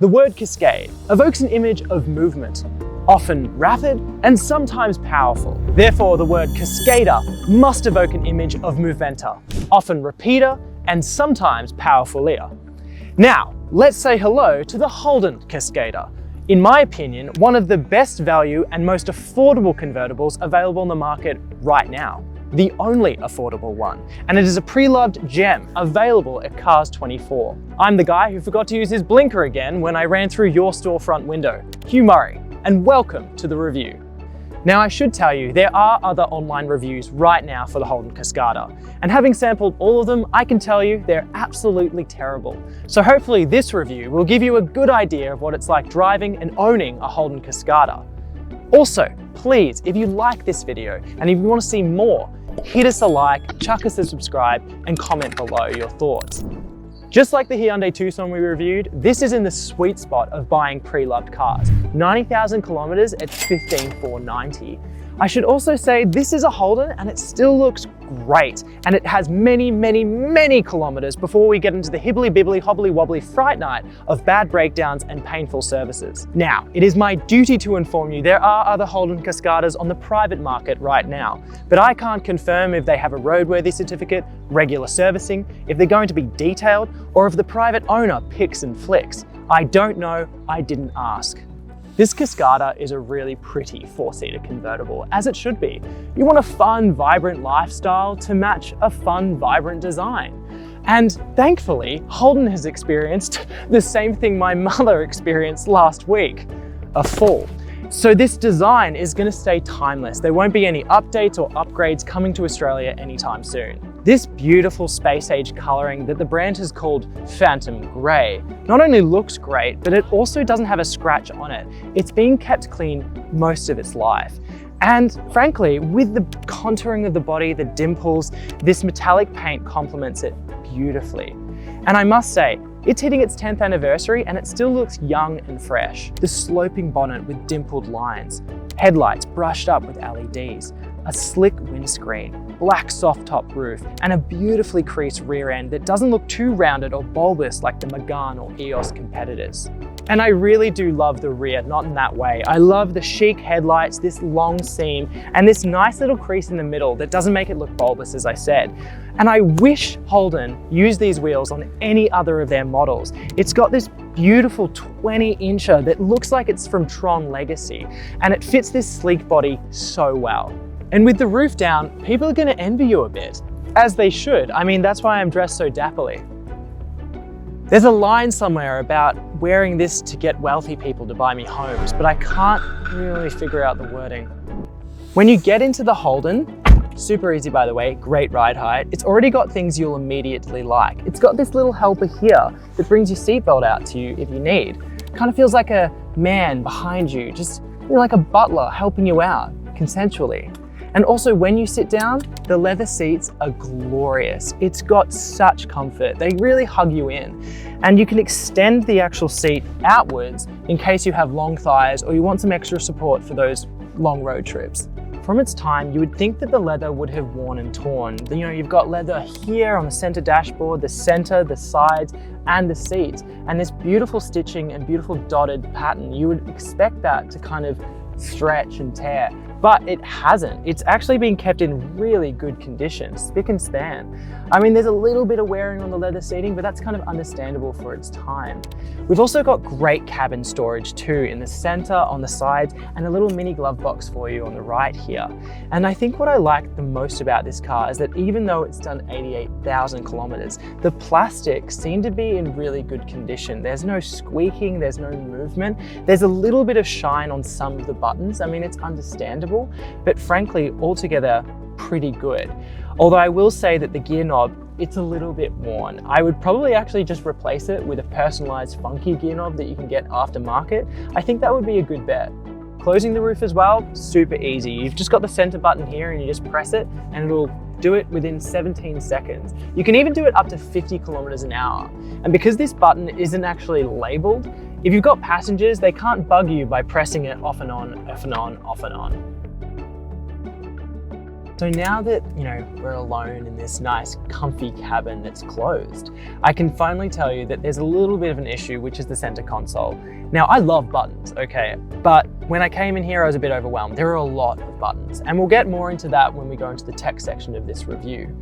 The word cascade evokes an image of movement, often rapid and sometimes powerful. Therefore, the word cascader must evoke an image of moventa, often repeater and sometimes powerfulier. Now, let's say hello to the Holden Cascada. In my opinion, one of the best value and most affordable convertibles available on the market right now. The only affordable one, and it is a pre-loved gem available at CARS24. I'm the guy who forgot to use his blinker again when I ran through your storefront window, Hugh Murray, and welcome to the review. Now I should tell you, there are other online reviews right now for the Holden Cascada, and having sampled all of them, I can tell you they're absolutely terrible. So hopefully this review will give you a good idea of what it's like driving and owning a Holden Cascada. Also, please, if you like this video and if you want to see more, hit us a like, chuck us a subscribe, and comment below your thoughts. Just like the Hyundai Tucson we reviewed, this is in the sweet spot of buying pre-loved cars. 90,000 kilometers at $15,490. I should also say this is a Holden and it still looks great, and it has many, many, many kilometers before we get into the hibbly-bibbly, hobbly-wobbly fright night of bad breakdowns and painful services. Now, it is my duty to inform you there are other Holden Cascadas on the private market right now, but I can't confirm if they have a roadworthy certificate, regular servicing, if they're going to be detailed, or if the private owner picks and flicks. I don't know, I didn't ask. This Cascada is a really pretty four-seater convertible, as it should be. You want a fun, vibrant lifestyle to match a fun, vibrant design. And thankfully, Holden has experienced the same thing my mother experienced last week, a fall. So this design is going to stay timeless. There won't be any updates or upgrades coming to Australia anytime soon. This beautiful space-age colouring that the brand has called Phantom Grey not only looks great, but it also doesn't have a scratch on it. It's been kept clean most of its life. And frankly, with the contouring of the body, the dimples, this metallic paint complements it beautifully. And I must say, it's hitting its 10th anniversary and it still looks young and fresh. The sloping bonnet with dimpled lines, headlights brushed up with LEDs, a slick windscreen, black soft top roof, and a beautifully creased rear end that doesn't look too rounded or bulbous like the Megane or EOS competitors. And I really do love the rear, not in that way. I love the chic headlights, this long seam, and this nice little crease in the middle that doesn't make it look bulbous, as I said. And I wish Holden used these wheels on any other of their models. It's got this beautiful 20-incher that looks like it's from Tron Legacy, and it fits this sleek body so well. And with the roof down, people are gonna envy you a bit, as they should. I mean, that's why I'm dressed so dapperly. There's a line somewhere about wearing this to get wealthy people to buy me homes, but I can't really figure out the wording. When you get into the Holden, super easy by the way, great ride height, it's already got things you'll immediately like. It's got this little helper here that brings your seatbelt out to you if you need. Kind of feels like a man behind you, just like a butler helping you out, consensually. And also when you sit down, the leather seats are glorious. It's got such comfort. They really hug you in. And you can extend the actual seat outwards in case you have long thighs or you want some extra support for those long road trips. From its time, you would think that the leather would have worn and torn. You know, you've got leather here on the center dashboard, the center, the sides, and the seats. And this beautiful stitching and beautiful dotted pattern, you would expect that to kind of stretch and tear. But it hasn't. It's actually been kept in really good condition, spick and span. I mean, there's a little bit of wearing on the leather seating, but that's kind of understandable for its time. We've also got great cabin storage too, in the center, on the sides, and a little mini glove box for you on the right here. And I think what I like the most about this car is that even though it's done 88,000 kilometers, the plastic seemed to be in really good condition. There's no squeaking, there's no movement. There's a little bit of shine on some of the buttons. I mean, it's understandable, but frankly, altogether, pretty good. Although I will say that the gear knob, it's a little bit worn. I would probably actually just replace it with a personalized funky gear knob that you can get aftermarket. I think that would be a good bet. Closing the roof as well, super easy. You've just got the center button here and you just press it and it'll do it within 17 seconds. You can even do it up to 50 kilometers an hour. And because this button isn't actually labeled, if you've got passengers, they can't bug you by pressing it off and on, off and on, off and on. So now that, we're alone in this nice comfy cabin that's closed, I can finally tell you that there's a little bit of an issue, which is the center console. Now, I love buttons, okay, but when I came in here, I was a bit overwhelmed. There are a lot of buttons, and we'll get more into that when we go into the tech section of this review.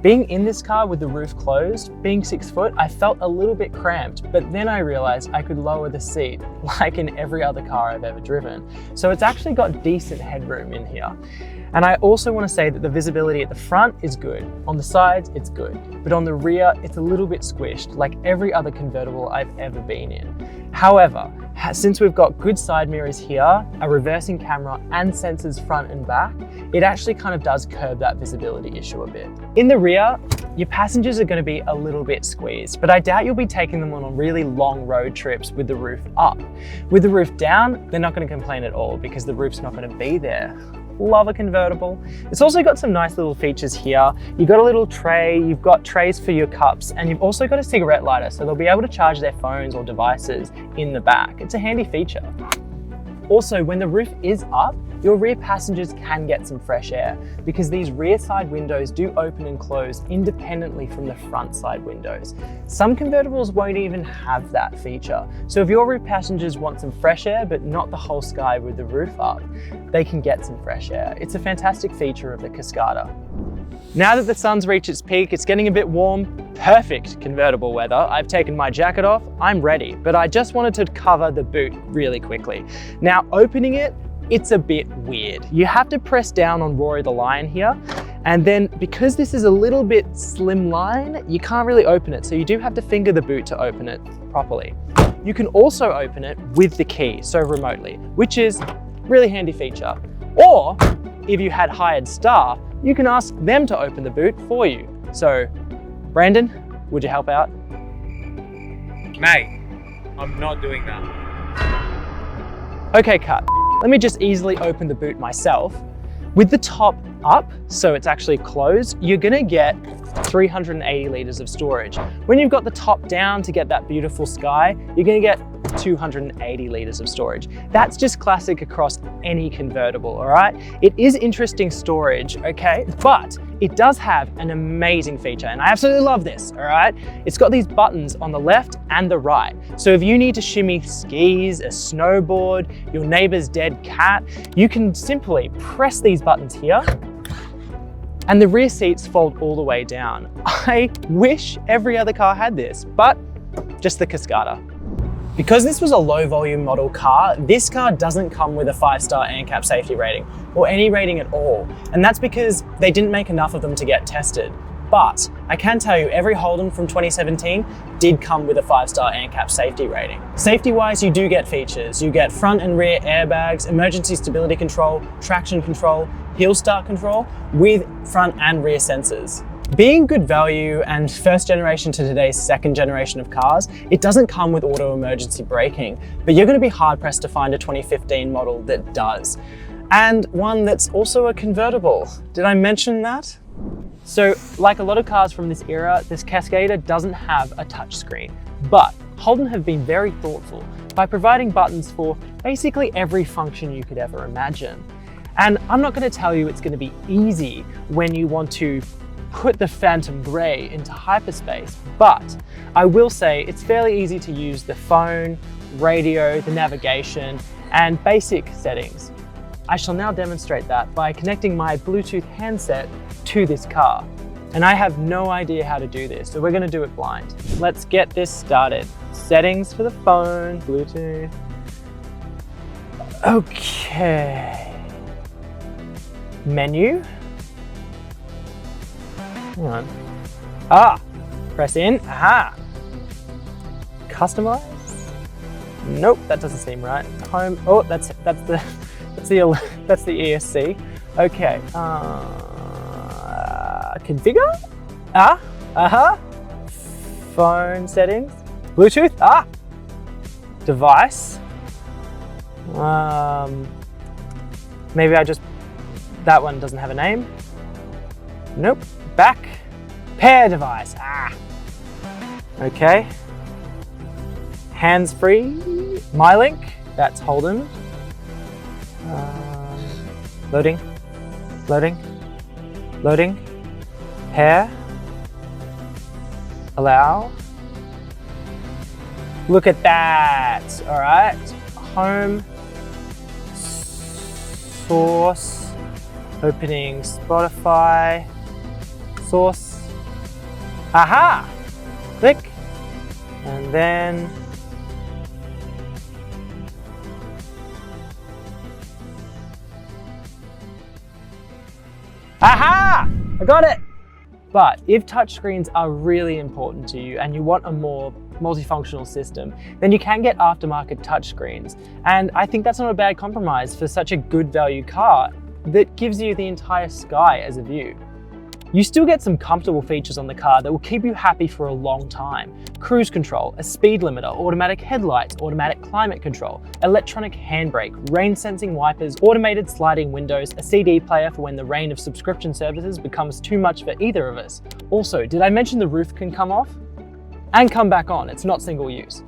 Being in this car with the roof closed, being 6 foot, I felt a little bit cramped, but then I realized I could lower the seat like in every other car I've ever driven. So it's actually got decent headroom in here. And I also want to say that the visibility at the front is good. On the sides, it's good. But on the rear, it's a little bit squished, like every other convertible I've ever been in. However, since we've got good side mirrors here, a reversing camera, and sensors front and back, it actually kind of does curb that visibility issue a bit. In the rear, your passengers are going to be a little bit squeezed, but I doubt you'll be taking them on really long road trips with the roof up. With the roof down, they're not going to complain at all because the roof's not going to be there. Love a convertible. It's also got some nice little features here. You've got a little tray, you've got trays for your cups, and you've also got a cigarette lighter, so they'll be able to charge their phones or devices in the back. It's a handy feature. Also, when the roof is up, your rear passengers can get some fresh air because these rear side windows do open and close independently from the front side windows. Some convertibles won't even have that feature. So if your rear passengers want some fresh air, but not the whole sky with the roof up, they can get some fresh air. It's a fantastic feature of the Cascada. Now that the sun's reached its peak, it's getting a bit warm, perfect convertible weather. I've taken my jacket off, I'm ready, but I just wanted to cover the boot really quickly. Now, opening it, it's a bit weird. You have to press down on Rory the Lion here, and then because this is a little bit slimline, you can't really open it, so you do have to finger the boot to open it properly. You can also open it with the key, so remotely, which is a really handy feature. Or, if you had hired staff, you can ask them to open the boot for you. So, Brandon, would you help out? Mate, I'm not doing that. Okay, cut. Let me just easily open the boot myself. With the top up, so it's actually closed, you're gonna get 380 liters of storage. When you've got the top down to get that beautiful sky, you're gonna get 280 liters of storage. That's just classic across any convertible, all right? It is interesting storage, okay? But it does have an amazing feature, and I absolutely love this, all right? It's got these buttons on the left and the right. So if you need to shimmy skis, a snowboard, your neighbor's dead cat, you can simply press these buttons here, and the rear seats fold all the way down. I wish every other car had this, but just the Cascada. Because this was a low volume model car, this car doesn't come with a 5-star ANCAP safety rating or any rating at all. And that's because they didn't make enough of them to get tested. But I can tell you every Holden from 2017 did come with a 5-star ANCAP safety rating. Safety-wise, you do get features. You get front and rear airbags, emergency stability control, traction control, hill start control with front and rear sensors. Being good value and first generation to today's second generation of cars, it doesn't come with auto emergency braking, but you're going to be hard pressed to find a 2015 model that does. And one that's also a convertible. Did I mention that? So like a lot of cars from this era, this Cascada doesn't have a touchscreen, but Holden have been very thoughtful by providing buttons for basically every function you could ever imagine. And I'm not going to tell you it's going to be easy when you want to put the Phantom Grey into hyperspace, but I will say it's fairly easy to use the phone, radio, the navigation, and basic settings. I shall now demonstrate that by connecting my Bluetooth handset to this car. And I have no idea how to do this, so we're going to do it blind. Let's get this started. Settings for the phone, Bluetooth. Okay. Menu. Hang on. Ah, press in. Aha. Customize. Nope, that doesn't seem right. Home. Oh, that's the ESC. Okay. Configure. Phone settings. Bluetooth. Device. Maybe that one doesn't have a name. Nope. Back. Pair device. Okay. Hands-free. MyLink. That's Holden. Loading. Loading. Pair. Allow. Look at that. All right. Home. Source. Opening Spotify. Source. Aha! Click. And then aha! I got it! But if touchscreens are really important to you and you want a more multifunctional system, then you can get aftermarket touchscreens. And I think that's not a bad compromise for such a good value car that gives you the entire sky as a view. You still get some comfortable features on the car that will keep you happy for a long time. Cruise control, a speed limiter, automatic headlights, automatic climate control, electronic handbrake, rain sensing wipers, automated sliding windows, a CD player for when the rain of subscription services becomes too much for either of us. Also, did I mention the roof can come off? And come back on, it's not single use.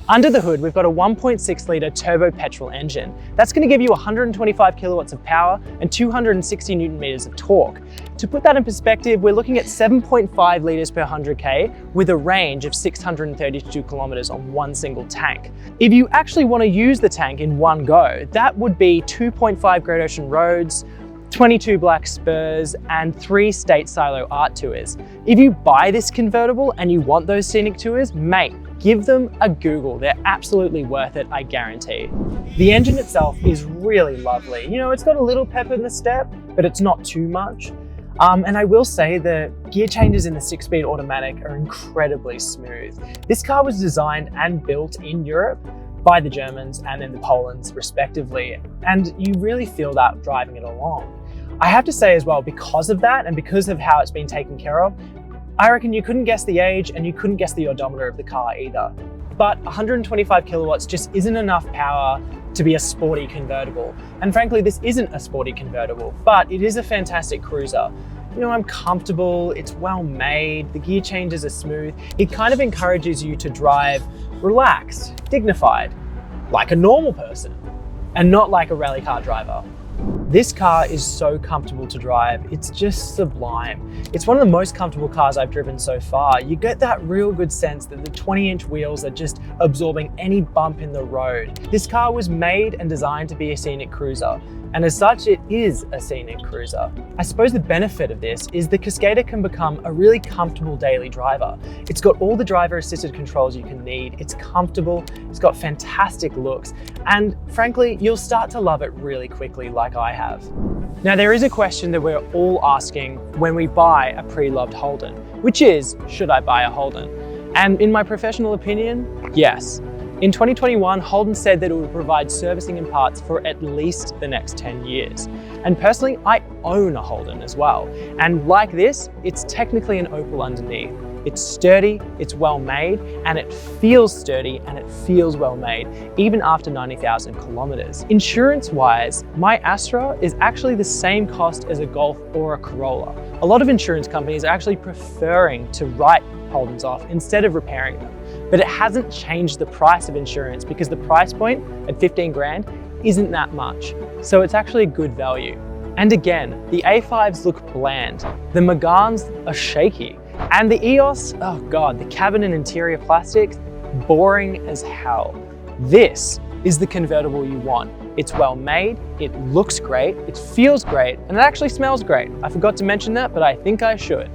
Under the hood, we've got a 1.6 litre turbo petrol engine. That's going to give you 125 kilowatts of power and 260 Newton meters of torque. To put that in perspective, we're looking at 7.5 litres per 100k with a range of 632 kilometers on one single tank. If you actually want to use the tank in one go, that would be 2.5 Great Ocean Roads, 22 black spurs, and 3 state silo art tours. If you buy this convertible and you want those scenic tours, mate, give them a Google. They're absolutely worth it, I guarantee. The engine itself is really lovely. You know, it's got a little pep in the step, but it's not too much. And I will say the gear changes in the 6-speed automatic are incredibly smooth. This car was designed and built in Europe by the Germans and then the Polands respectively. And you really feel that driving it along. I have to say as well, because of that and because of how it's been taken care of, I reckon you couldn't guess the age and you couldn't guess the odometer of the car either. But 125 kilowatts just isn't enough power to be a sporty convertible. And frankly, this isn't a sporty convertible, but it is a fantastic cruiser. You know, I'm comfortable, it's well made, the gear changes are smooth. It kind of encourages you to drive relaxed, dignified, like a normal person, and not like a rally car driver. This car is so comfortable to drive, it's just sublime. It's one of the most comfortable cars I've driven so far. You get that real good sense that the 20-inch wheels are just absorbing any bump in the road. This car was made and designed to be a scenic cruiser, and as such, it is a scenic cruiser. I suppose the benefit of this is the Cascada can become a really comfortable daily driver. It's got all the driver-assisted controls you can need, it's comfortable, it's got fantastic looks, and frankly, you'll start to love it really quickly like I have. Now, there is a question that we're all asking when we buy a pre-loved Holden, which is, should I buy a Holden? And in my professional opinion, yes. In 2021, Holden said that it would provide servicing and parts for at least the next 10 years. And personally, I own a Holden as well. And like this, it's technically an Opal underneath. It's sturdy, it's well made, and it feels sturdy and it feels well made, even after 90,000 kilometers. Insurance-wise, my Astra is actually the same cost as a Golf or a Corolla. A lot of insurance companies are actually preferring to write Holdens off instead of repairing them. But it hasn't changed the price of insurance because the price point at 15 grand isn't that much. So it's actually a good value. And again, the A5s look bland. The Megans are shaky. And the EOS, oh God, the cabin and interior plastics, boring as hell. This is the convertible you want. It's well made, it looks great, it feels great, and it actually smells great. I forgot to mention that, but I think I should.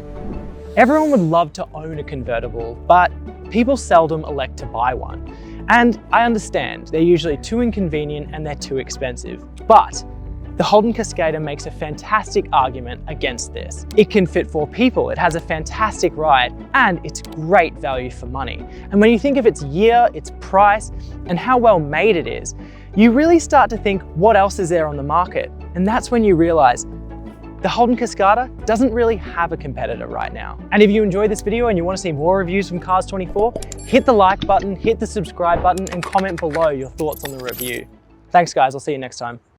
Everyone would love to own a convertible, but people seldom elect to buy one. And I understand, they're usually too inconvenient and they're too expensive. But the Holden Cascada makes a fantastic argument against this. It can fit 4 people, it has a fantastic ride, and it's great value for money. And when you think of its year, its price, and how well made it is, you really start to think, what else is there on the market? And that's when you realize the Holden Cascada doesn't really have a competitor right now. And if you enjoyed this video and you want to see more reviews from CARS24, hit the like button, hit the subscribe button, and comment below your thoughts on the review. Thanks guys, I'll see you next time.